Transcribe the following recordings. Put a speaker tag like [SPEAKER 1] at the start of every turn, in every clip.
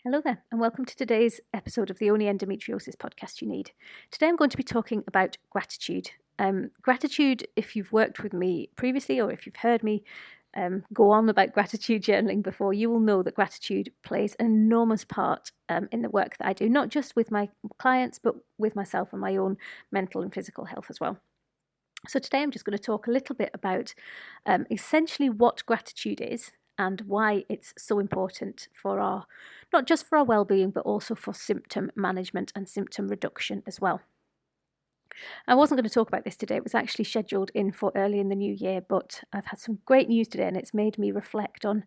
[SPEAKER 1] Hello there, and welcome to today's episode of the Only Endometriosis podcast you need. Today I'm going to be talking about gratitude. Gratitude, if you've worked with me previously or if you've heard me go on about gratitude journaling before, you will know that gratitude plays an enormous part in the work that I do, not just with my clients, but with myself and my own mental and physical health as well. So today I'm just going to talk a little bit about essentially what gratitude is and why it's so important for not just for our well-being, but also for symptom management and symptom reduction as well. I wasn't going to talk about this today. It was actually scheduled in for early in the new year, but I've had some great news today and it's made me reflect on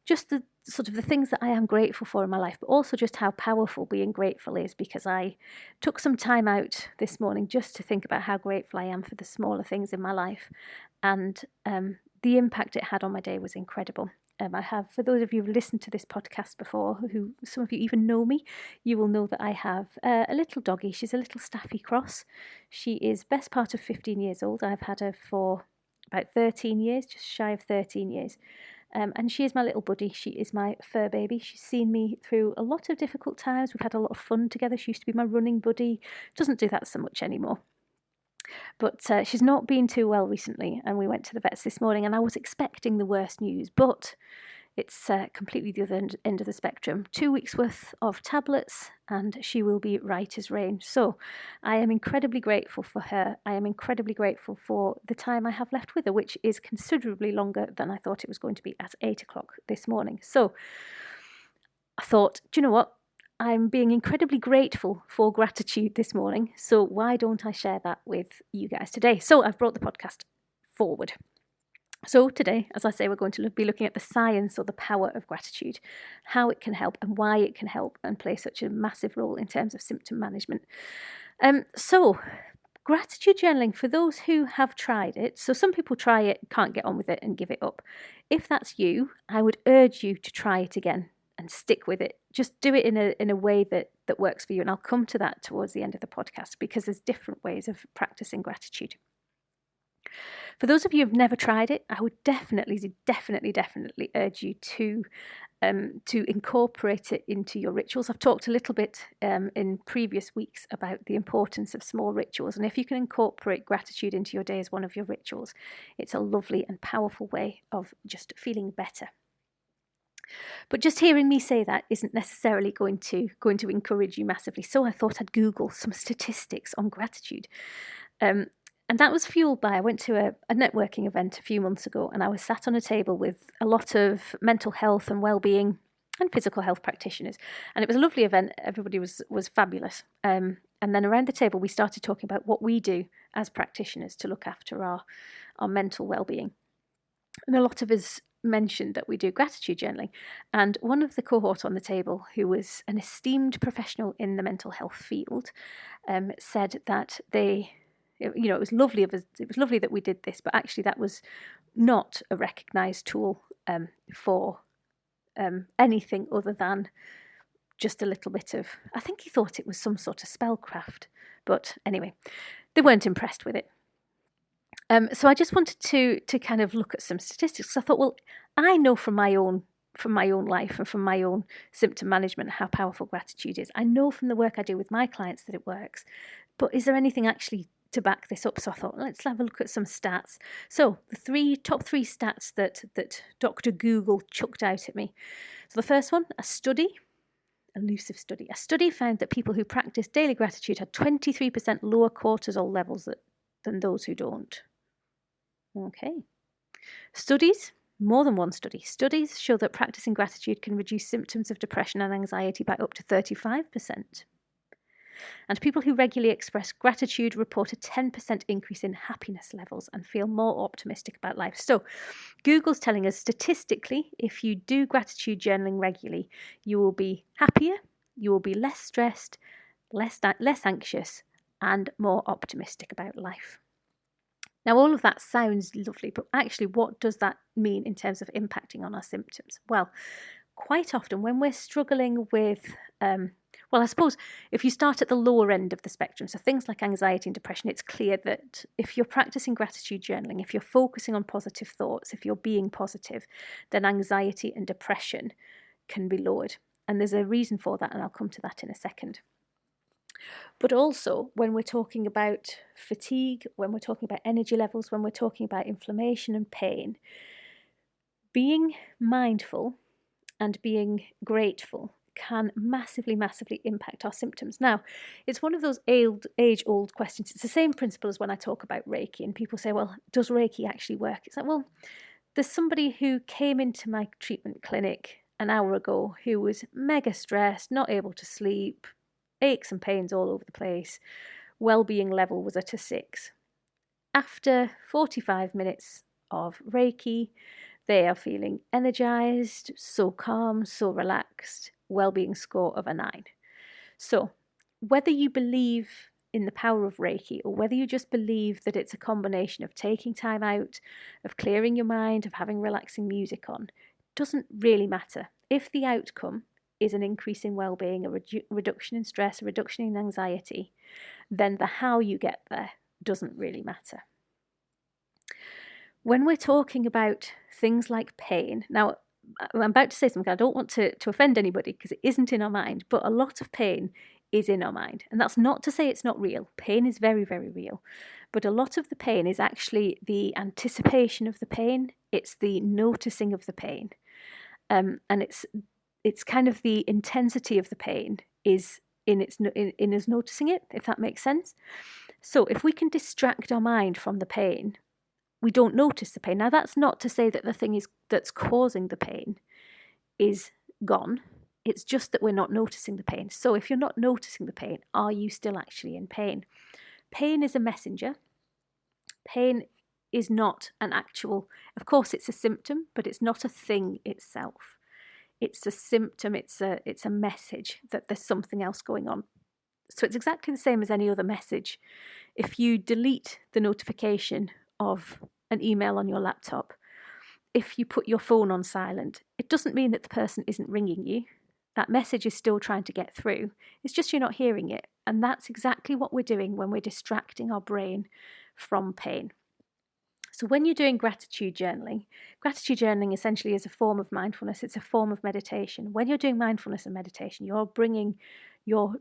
[SPEAKER 1] just the sort of the things that I am grateful for in my life, but also just how powerful being grateful is, because I took some time out this morning just to think about how grateful I am for the smaller things in my life, and the impact it had on my day was incredible. I have, for those of you who've listened to this podcast before, who some of you even know me, you will know that I have a little doggy. She's a little Staffy Cross. She is best part of 15 years old. I've had her for about 13 years, just shy of 13 years. And she is my little buddy. She is my fur baby. She's seen me through a lot of difficult times. We've had a lot of fun together. She used to be my running buddy. Doesn't do that so much anymore. But she's not been too well recently, and we went to the vets this morning, and I was expecting the worst news, but it's completely the other end of the spectrum. 2 weeks worth of tablets and she will be right as rain. So I am incredibly grateful for her. I am incredibly grateful for the time I have left with her, which is considerably longer than I thought it was going to be at 8 o'clock this morning. So I thought, do you know what? I'm being incredibly grateful for gratitude this morning. So why don't I share that with you guys today? So I've brought the podcast forward. So today, as I say, we're going to be looking at the science or the power of gratitude, how it can help and why it can help and play such a massive role in terms of symptom management. So gratitude journaling, for those who have tried it, so some people try it, can't get on with it and give it up. If that's you, I would urge you to try it again and stick with it. Just do it in a way that works for you. And I'll come to that towards the end of the podcast, because there's different ways of practicing gratitude. For those of you who've never tried it, I would definitely urge you to incorporate it into your rituals. I've talked a little bit in previous weeks about the importance of small rituals, and if you can incorporate gratitude into your day as one of your rituals, it's a lovely and powerful way of just feeling better. But just hearing me say that isn't necessarily going to encourage you massively. So I thought I'd Google some statistics on gratitude. And that was fueled by, I went to a networking event a few months ago, and I was sat on a table with a lot of mental health and well-being and physical health practitioners. And it was a lovely event. Everybody was fabulous. And then around the table, we started talking about what we do as practitioners to look after our mental well-being. And a lot of us mentioned that we do gratitude journaling. And one of the cohort on the table, who was an esteemed professional in the mental health field, said that it was lovely that we did this, but actually that was not a recognised tool for anything other than just a little bit of, I think he thought it was some sort of spellcraft. But anyway, they weren't impressed with it. So I just wanted to kind of look at some statistics. I thought, well, I know from my own life and from my own symptom management how powerful gratitude is. I know from the work I do with my clients that it works. But is there anything actually to back this up? So I thought, let's have a look at some stats. So the top three stats that Dr. Google chucked out at me. So the first one, a study found that people who practice daily gratitude had 23% lower cortisol levels than those who don't. Okay. More than one study. Studies show that practicing gratitude can reduce symptoms of depression and anxiety by up to 35%. And people who regularly express gratitude report a 10% increase in happiness levels and feel more optimistic about life. So Google's telling us statistically, if you do gratitude journaling regularly, you will be happier, you will be less stressed, less anxious, and more optimistic about life. Now, all of that sounds lovely, but actually, what does that mean in terms of impacting on our symptoms? Well, quite often when we're struggling with, I suppose if you start at the lower end of the spectrum, so things like anxiety and depression, it's clear that if you're practicing gratitude journaling, if you're focusing on positive thoughts, if you're being positive, then anxiety and depression can be lowered. And there's a reason for that, and I'll come to that in a second. But also, when we're talking about fatigue, when we're talking about energy levels, when we're talking about inflammation and pain, being mindful and being grateful can massively, massively impact our symptoms. Now, it's one of those age-old questions. It's the same principle as when I talk about Reiki, and people say, well, does Reiki actually work? It's like, well, there's somebody who came into my treatment clinic an hour ago who was mega stressed, not able to sleep, aches and pains all over the place. Well-being level was at a 6. After 45 minutes of Reiki, they are feeling energized, so calm, so relaxed, well-being score of a 9. So whether you believe in the power of Reiki or whether you just believe that it's a combination of taking time out, of clearing your mind, of having relaxing music on, doesn't really matter. If the outcome is an increase in well-being, a reduction in stress, a reduction in anxiety, then the how you get there doesn't really matter. When we're talking about things like pain, now I'm about to say something, I don't want to offend anybody because it isn't in our mind, but a lot of pain is in our mind. And that's not to say it's not real. Pain is very, very real. But a lot of the pain is actually the anticipation of the pain. It's the noticing of the pain. And it's kind of the intensity of the pain is in us noticing it, if that makes sense. So if we can distract our mind from the pain, we don't notice the pain. Now, that's not to say that the thing that's causing the pain is gone. It's just that we're not noticing the pain. So if you're not noticing the pain, are you still actually in pain? Pain is a messenger. Pain is not an actual, of course it's a symptom, but it's not a thing itself. It's a symptom, it's a message that there's something else going on. So it's exactly the same as any other message. If you delete the notification of an email on your laptop, if you put your phone on silent, it doesn't mean that the person isn't ringing you. That message is still trying to get through. It's just you're not hearing it. And that's exactly what we're doing when we're distracting our brain from pain. So when you're doing gratitude journaling essentially is a form of mindfulness. It's a form of meditation. When you're doing mindfulness and meditation, you're bringing your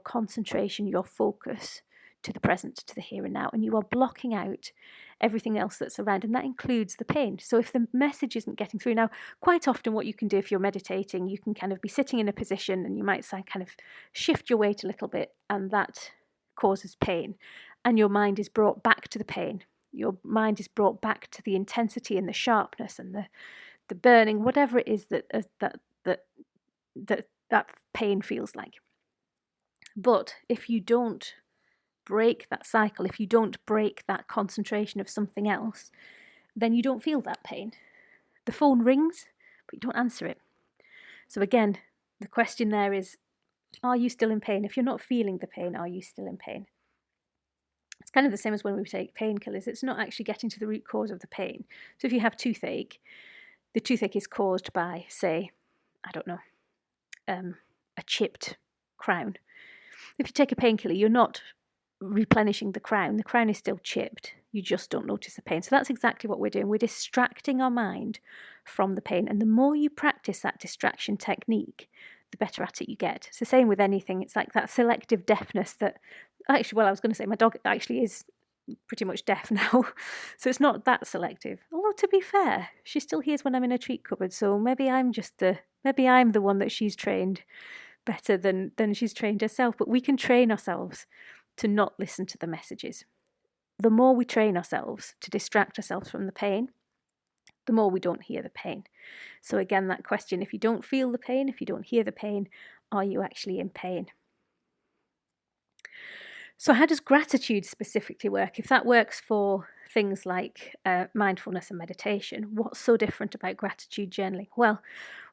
[SPEAKER 1] concentration, your focus to the present, to the here and now, and you are blocking out everything else that's around, and that includes the pain. So if the message isn't getting through, now quite often what you can do if you're meditating, you can kind of be sitting in a position and you might kind of shift your weight a little bit, and that causes pain, and your mind is brought back to the pain. Your mind is brought back to the intensity and the sharpness and the burning, whatever it is that pain feels like. But if you don't break that cycle, if you don't break that concentration of something else, then you don't feel that pain. The phone rings, but you don't answer it. So again, the question there is, are you still in pain? If you're not feeling the pain, are you still in pain? It's kind of the same as when we take painkillers. It's not actually getting to the root cause of the pain. So if you have toothache, the toothache is caused by, say, I don't know, a chipped crown. If you take a painkiller, you're not replenishing the crown. The crown is still chipped. You just don't notice the pain. So that's exactly what we're doing. We're distracting our mind from the pain. And the more you practice that distraction technique, the better at it you get. It's the same with anything. It's like that selective deafness that, actually, well, I was going to say my dog actually is pretty much deaf now. So it's not that selective. Although, to be fair, she still hears when I'm in a treat cupboard. So maybe I'm the one that she's trained better than she's trained herself. But we can train ourselves to not listen to the messages. The more we train ourselves to distract ourselves from the pain, the more we don't hear the pain. So again, that question, if you don't feel the pain, if you don't hear the pain, are you actually in pain? So how does gratitude specifically work? If that works for things like mindfulness and meditation, what's so different about gratitude journaling? Well,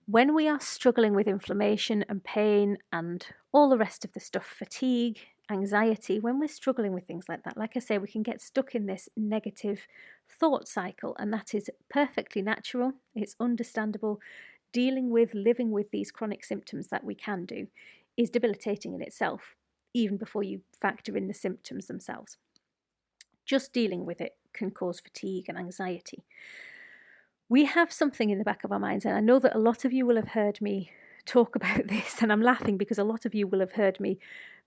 [SPEAKER 1] when we are struggling with inflammation and pain and all the rest of the stuff, fatigue, anxiety, when we're struggling with things like that, like I say, we can get stuck in this negative thought cycle, and that is perfectly natural. It's understandable. Living with these chronic symptoms that we can do is debilitating in itself, even before you factor in the symptoms themselves. Just dealing with it can cause fatigue and anxiety. We have something in the back of our minds, and I know that a lot of you will have heard me talk about this, and I'm laughing because a lot of you will have heard me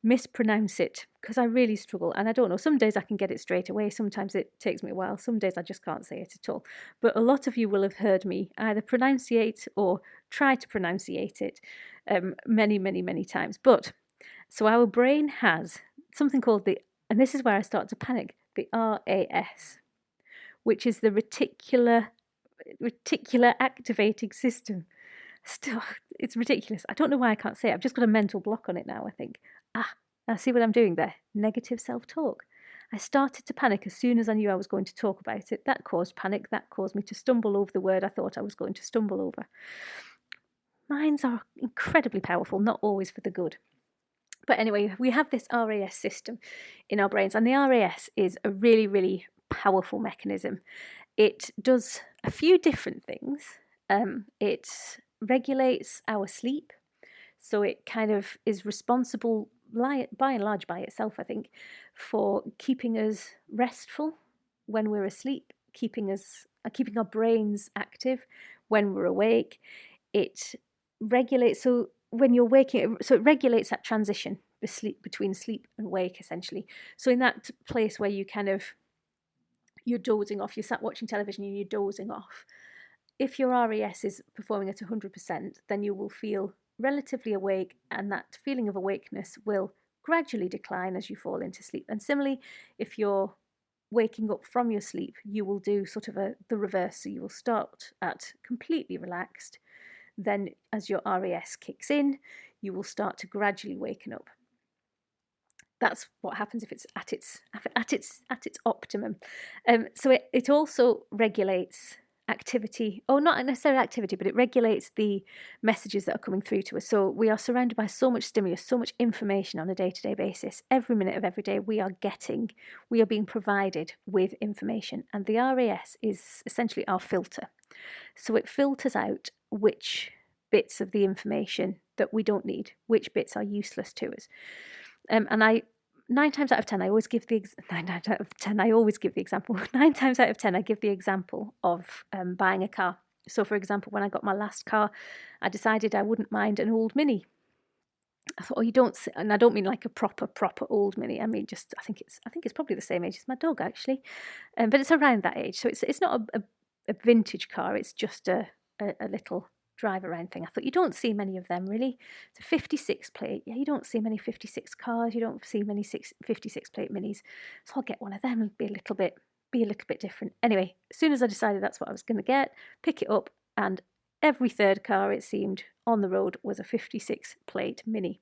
[SPEAKER 1] mispronounce it because I really struggle. And I don't know, some days I can get it straight away. Sometimes it takes me a while. Some days I just can't say it at all. But a lot of you will have heard me either pronunciate or try to pronunciate it many, many, many times. But so our brain has something called and this is where I start to panic, the RAS, which is the reticular activating system. Still, it's ridiculous. I don't know why I can't say it. I've just got a mental block on it now, I think. I see what I'm doing there. Negative self-talk. I started to panic as soon as I knew I was going to talk about it. That caused panic. That caused me to stumble over the word I thought I was going to stumble over. Minds are incredibly powerful, not always for the good. But anyway, we have this RAS system in our brains, and the RAS is a really, really powerful mechanism. It does a few different things. It regulates our sleep, so it kind of is responsible, by and large by itself, I think, for keeping us restful when we're asleep, keeping our brains active when we're awake. It regulates, so when you're waking, so it regulates that transition between sleep and wake, essentially. So in that place where you're dozing off, you're sat watching television and you're dozing off, if your RAS is performing at 100%, then you will feel relatively awake, and that feeling of awakeness will gradually decline as you fall into sleep. And similarly, if you're waking up from your sleep, you will do sort of the reverse. So you will start at completely relaxed. Then as your RAS kicks in, you will start to gradually waken up. That's what happens if it's at its optimum. So it also regulates activity, or not necessarily activity, but it regulates the messages that are coming through to us. So we are surrounded by so much stimulus, so much information on a day-to-day basis. Every minute of every day we are being provided with information, and the RAS is essentially our filter. So it filters out which bits of the information that we don't need, which bits are useless to us. And 9 times out of 10, I always give the example. 9 times out of 10, I give the example of buying a car. So, for example, when I got my last car, I decided I wouldn't mind an old Mini. I thought, you don't, and I don't mean like a proper old Mini. I mean, just I think it's probably the same age as my dog, actually, but it's around that age. So it's not a vintage car. It's just a little drive around thing. I thought, you don't see many of them, really. It's a 56 plate. Yeah, you don't see many 56 cars. You don't see many 56 plate Minis. So I'll get one of them and be a little bit different. Anyway, as soon as I decided that's what I was going to get, pick it up, and every third car, it seemed, on the road was a 56 plate Mini.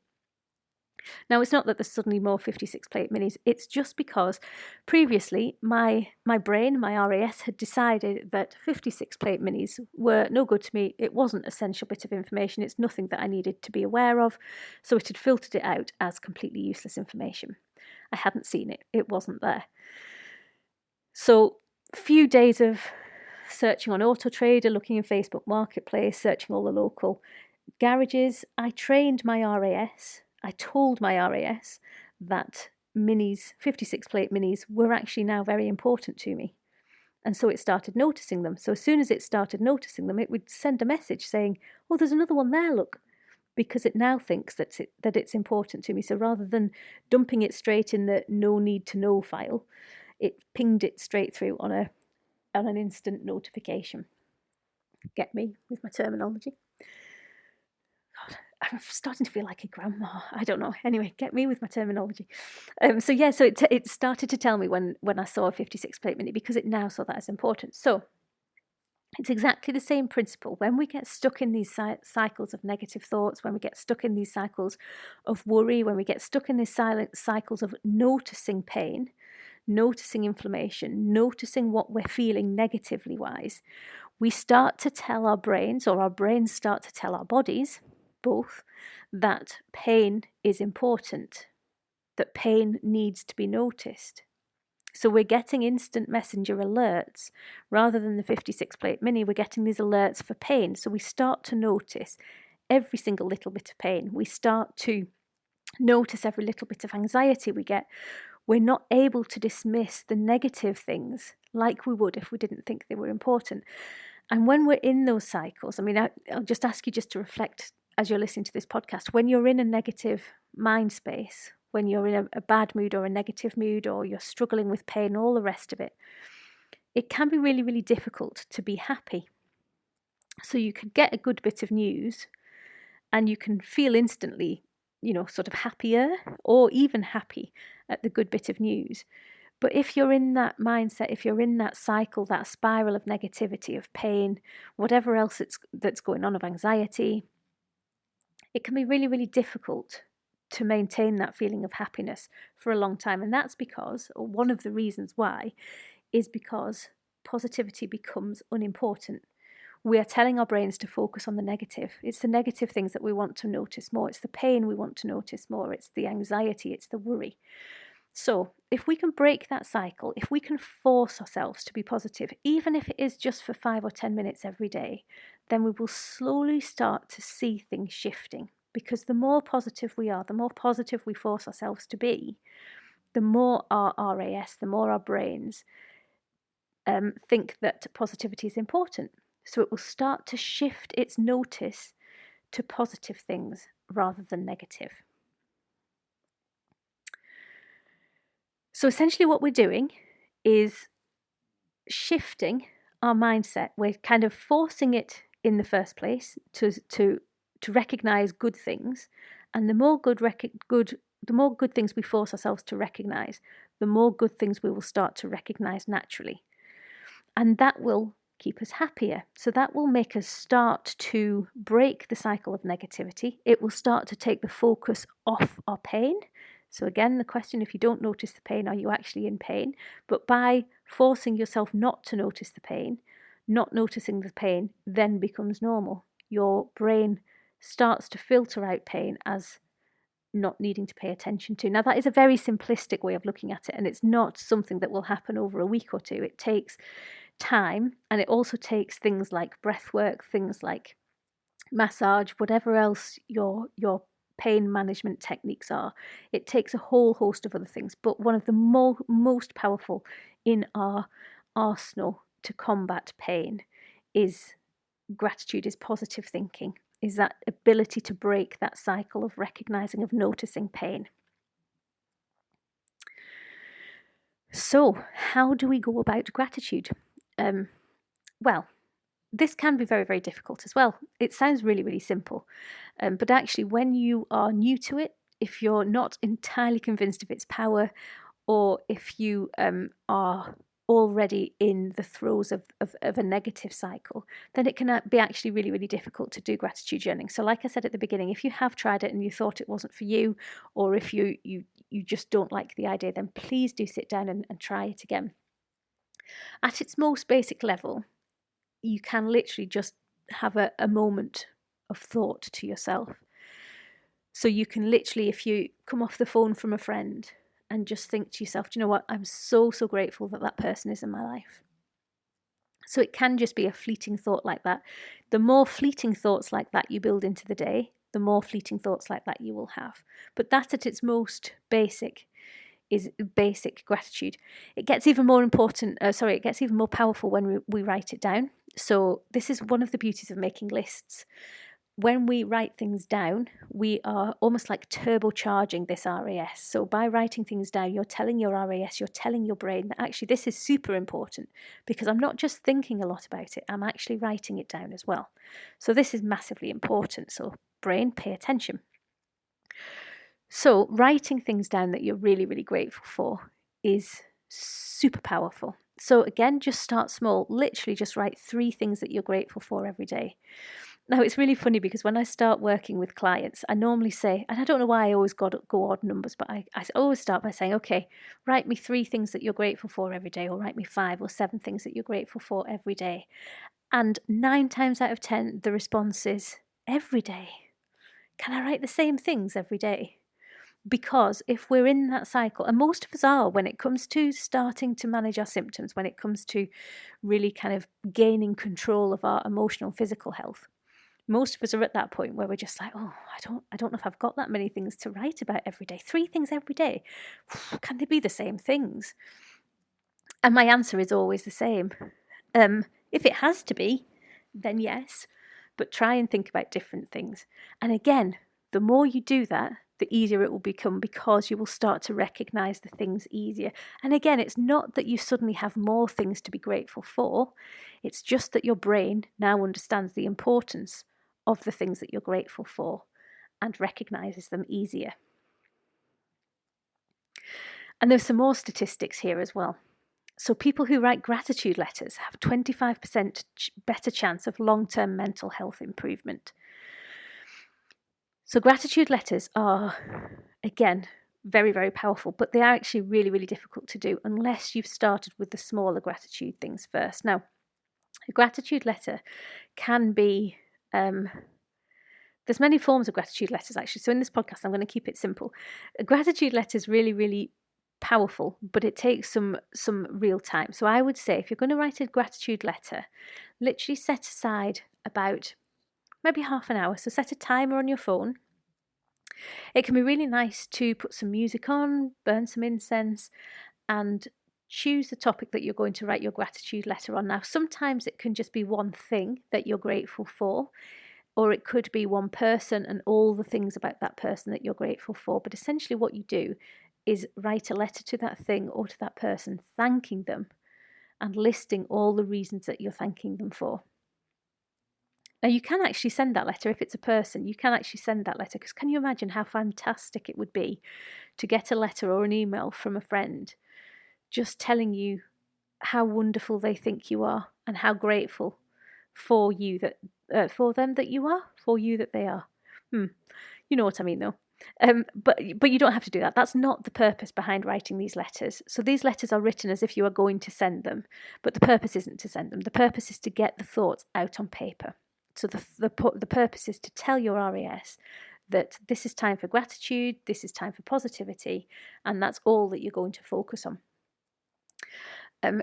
[SPEAKER 1] Now, it's not that there's suddenly more 56 plate Minis, it's just because previously my brain, my RAS, had decided that 56 plate Minis were no good to me. It wasn't an essential bit of information. It's nothing that I needed to be aware of. So it had filtered it out as completely useless information. I hadn't seen it. It wasn't there. So a few days of searching on Auto Trader, looking in Facebook Marketplace, searching all the local garages, I trained my RAS. I told my RAS that Minis, 56 plate Minis, were actually now very important to me. And so it started noticing them. So as soon as it started noticing them, it would send a message saying, oh, there's another one there, look, because it now thinks that it's important to me. So rather than dumping it straight in the no need to know file, it pinged it straight through on an instant notification. Get me with my terminology? God, I'm starting to feel like a grandma. I don't know. Anyway, get me with my terminology. So it started to tell me when I saw a 56 plate Mini, because it now saw that as important. So it's exactly the same principle. When we get stuck in these cycles of negative thoughts, when we get stuck in these cycles of worry, when we get stuck in these silent cycles of noticing pain, noticing inflammation, noticing what we're feeling negatively wise, we start to tell our brains, or our brains start to tell our bodies, both, that pain is important, that pain needs to be noticed. So we're getting instant messenger alerts rather than the 56 plate Mini. We're getting these alerts for pain. So we start to notice every single little bit of pain. We start to notice every little bit of anxiety we get. We're not able to dismiss the negative things like we would if we didn't think they were important. And when we're in those cycles, I mean, I'll just ask you just to reflect as you're listening to this podcast, when you're in a negative mind space, when you're in a bad mood or a negative mood, or you're struggling with pain, all the rest of it, it can be really, really difficult to be happy. So you could get a good bit of news and you can feel instantly, sort of happier or even happy at the good bit of news. But if you're in that mindset, if you're in that cycle, that spiral of negativity, of pain, whatever else that's going on, of anxiety, it can be really, really difficult to maintain that feeling of happiness for a long time. And that's because, or one of the reasons why, is because positivity becomes unimportant. We are telling our brains to focus on the negative. It's the negative things that we want to notice more. It's the pain we want to notice more. It's the anxiety, it's the worry. So if we can break that cycle, if we can force ourselves to be positive, even if it is just for 5 or 10 minutes every day, then we will slowly start to see things shifting. Because the more positive we are, the more positive we force ourselves to be, the more our RAS, the more our brains think that positivity is important. So it will start to shift its notice to positive things rather than negative. So essentially what we're doing is shifting our mindset. We're kind of forcing it in the first place to recognize good things, and the more good things we force ourselves to recognize, the more good things we will start to recognize naturally, and that will keep us happier. So that will make us start to break the cycle of negativity. It will start to take the focus off our pain. So again, the question, if you don't notice the pain, are you actually in pain? But by forcing yourself not to notice the pain, not noticing the pain then becomes normal. Your brain starts to filter out pain as not needing to pay attention to. Now, that is a very simplistic way of looking at it, and it's not something that will happen over a week or two. It takes time, and it also takes things like breath work, things like massage, whatever else your pain management techniques are. It takes a whole host of other things, but one of the most powerful in our arsenal to combat pain is gratitude, is positive thinking, is that ability to break that cycle of recognizing, of noticing pain. So how do we go about gratitude? Well, this can be very, very difficult as well. It sounds really, really simple. But actually, when you are new to it, if you're not entirely convinced of its power, or if you are already in the throes of a negative cycle, then it can be actually really, really difficult to do gratitude journaling. So like I said at the beginning, if you have tried it and you thought it wasn't for you, or if you just don't like the idea, then please do sit down and try it again. At its most basic level, you can literally just have a moment of thought to yourself. So you can literally, if you come off the phone from a friend and just think to yourself, do you know what, I'm so grateful that person is in my life. So it can just be a fleeting thought like that. The more fleeting thoughts like that you build into the day, the more fleeting thoughts like that you will have. But that at its most basic is basic gratitude. It gets even more it gets even more powerful when we write it down. So this is one of the beauties of making lists. When we write things down, we are almost like turbocharging this RAS. So by writing things down, you're telling your RAS, you're telling your brain that actually this is super important, because I'm not just thinking a lot about it, I'm actually writing it down as well. So this is massively important. So brain, pay attention. So writing things down that you're really, really grateful for is super powerful. So again, just start small. Literally just write 3 things that you're grateful for every day. Now, it's really funny because when I start working with clients, I normally say, and I don't know why I always go odd numbers, but I always start by saying, okay, write me 3 things that you're grateful for every day, or write me 5 or 7 things that you're grateful for every day. And 9 times out of 10, the response is, every day. Can I write the same things every day? Because if we're in that cycle, and most of us are, when it comes to starting to manage our symptoms, when it comes to really kind of gaining control of our emotional and physical health, most of us are at that point where we're just like, oh, I don't know if I've got that many things to write about every day. 3 things every day. Can they be the same things? And my answer is always the same. If it has to be, then yes. but try and think about different things. And again, the more you do that, the easier it will become, because you will start to recognize the things easier. And again, it's not that you suddenly have more things to be grateful for. It's just that your brain now understands the importance of the things that you're grateful for and recognizes them easier. And there's some more statistics here as well. So people who write gratitude letters have 25% better chance of long-term mental health improvement. So gratitude letters are, again, very, very powerful, but they are actually really, really difficult to do unless you've started with the smaller gratitude things first. Now, a gratitude letter can be, there's many forms of gratitude letters actually. So in this podcast, I'm going to keep it simple. A gratitude letter is really, really powerful, but it takes some real time. So I would say if you're going to write a gratitude letter, literally set aside about maybe half an hour. So set a timer on your phone. It can be really nice to put some music on, burn some incense, and choose the topic that you're going to write your gratitude letter on. Now, sometimes it can just be one thing that you're grateful for, or it could be one person and all the things about that person that you're grateful for. But essentially what you do is write a letter to that thing or to that person, thanking them and listing all the reasons that you're thanking them for. Now, you can actually send that letter. If it's a person, you can actually send that letter, because can you imagine how fantastic it would be to get a letter or an email from a friend just telling you how wonderful they think you are and how grateful for you that for them that you are, for you that they are. You know what I mean, though. But you don't have to do that. That's not the purpose behind writing these letters. So these letters are written as if you are going to send them, but the purpose isn't to send them. The purpose is to get the thoughts out on paper. So the purpose is to tell your RAS that this is time for gratitude, this is time for positivity, and that's all that you're going to focus on.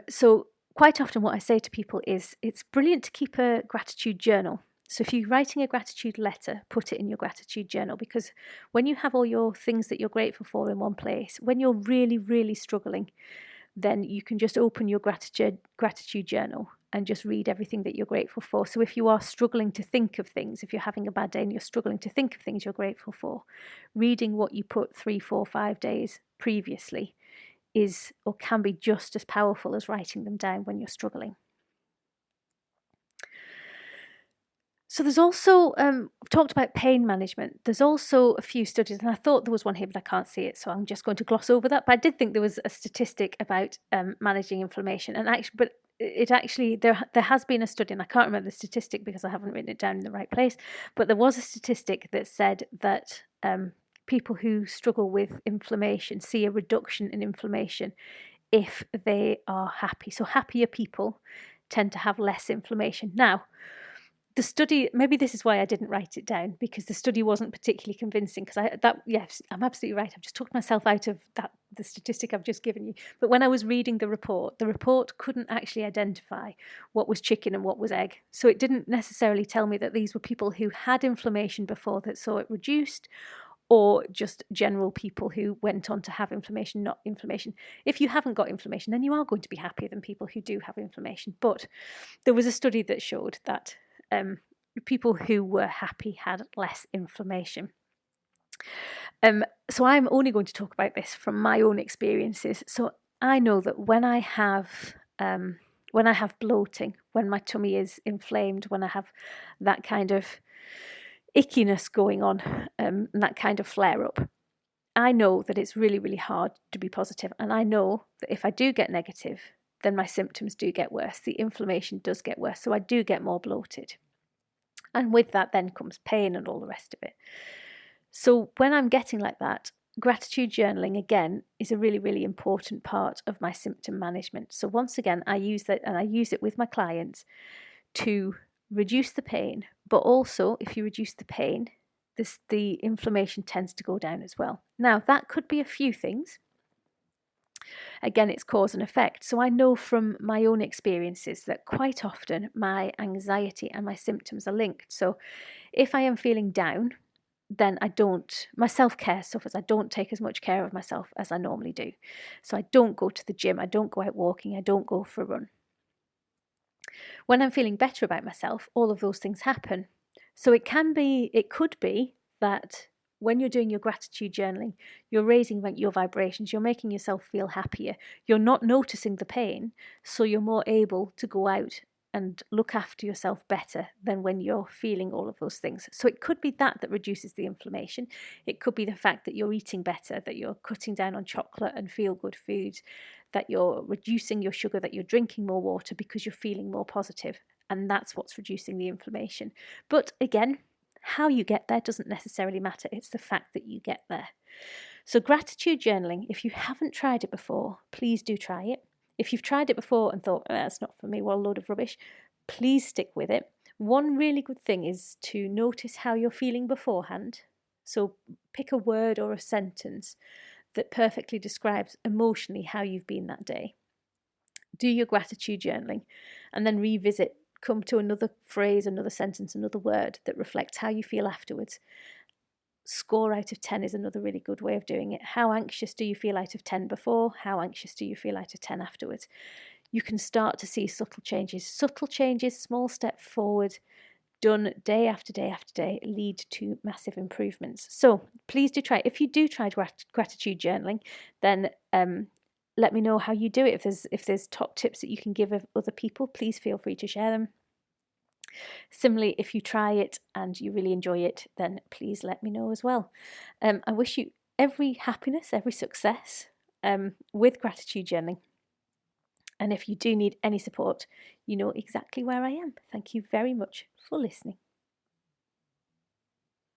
[SPEAKER 1] So quite often what I say to people is it's brilliant to keep a gratitude journal. So if you're writing a gratitude letter, put it in your gratitude journal, because when you have all your things that you're grateful for in one place, when you're really, really struggling, then you can just open your gratitude journal and just read everything that you're grateful for. So if you are struggling to think of things, if you're having a bad day and you're struggling to think of things you're grateful for, reading what you put 3, 4, 5 days previously is or can be just as powerful as writing them down when you're struggling. So there's also, I've talked about pain management. There's also a few studies, and I thought there was one here, but I can't see it, so I'm just going to gloss over that. But I did think there was a statistic about managing inflammation, and there has been a study, and I can't remember the statistic because I haven't written it down in the right place. But there was a statistic that said that people who struggle with inflammation see a reduction in inflammation if they are happy. So happier people tend to have less inflammation. Now, the study, maybe this is why I didn't write it down, because the study wasn't particularly convincing. Yes, I'm absolutely right. I've just talked myself out of the statistic I've just given you. But when I was reading the report couldn't actually identify what was chicken and what was egg. So it didn't necessarily tell me that these were people who had inflammation before that saw it reduced, or just general people who went on to have inflammation, not inflammation. If you haven't got inflammation, then you are going to be happier than people who do have inflammation. But there was a study that showed that people who were happy had less inflammation. So I'm only going to talk about this from my own experiences. So I know that when I have bloating, when my tummy is inflamed, when I have that kind of ickiness going on, and that kind of flare-up, I know that it's really, really hard to be positive. And I know that if I do get negative, then my symptoms do get worse. The inflammation does get worse. So I do get more bloated. And with that then comes pain and all the rest of it. So when I'm getting like that, gratitude journaling, again, is a really, really important part of my symptom management. So once again, I use that, and I use it with my clients to reduce the pain. But also, if you reduce the pain, the inflammation tends to go down as well. Now, that could be a few things. Again, it's cause and effect. So I know from my own experiences that quite often my anxiety and my symptoms are linked. So if I am feeling down, then my self-care suffers. I don't take as much care of myself as I normally do. So I don't go to the gym, I don't go out walking, I don't go for a run. When I'm feeling better about myself, all of those things happen. So it could be that when you're doing your gratitude journaling, you're raising your vibrations, you're making yourself feel happier, you're not noticing the pain, so you're more able to go out and look after yourself better than when you're feeling all of those things. So it could be that reduces the inflammation. It could be the fact that you're eating better, that you're cutting down on chocolate and feel-good foods, that you're reducing your sugar, that you're drinking more water because you're feeling more positive. And that's what's reducing the inflammation. But again, how you get there doesn't necessarily matter. It's the fact that you get there. So gratitude journaling, if you haven't tried it before, please do try it. If you've tried it before and thought, that's not for me, what a load of rubbish, please stick with it. One really good thing is to notice how you're feeling beforehand. So pick a word or a sentence that perfectly describes emotionally how you've been that day. Do your gratitude journaling and then revisit, come to another phrase, another sentence, another word that reflects how you feel afterwards. Score out of 10 is another really good way of doing it. How anxious do you feel out of 10 before? How anxious do you feel out of 10 afterwards? You can start to see subtle changes, small step forward, done day after day after day, lead to massive improvements. So please do try. If you do try gratitude journaling, then let me know how you do it. If there's top tips that you can give of other people, please feel free to share them. Similarly, if you try it and you really enjoy it, then please let me know as well. I wish you every happiness, every success with gratitude journaling. And if you do need any support, you know exactly where I am. Thank you very much for listening.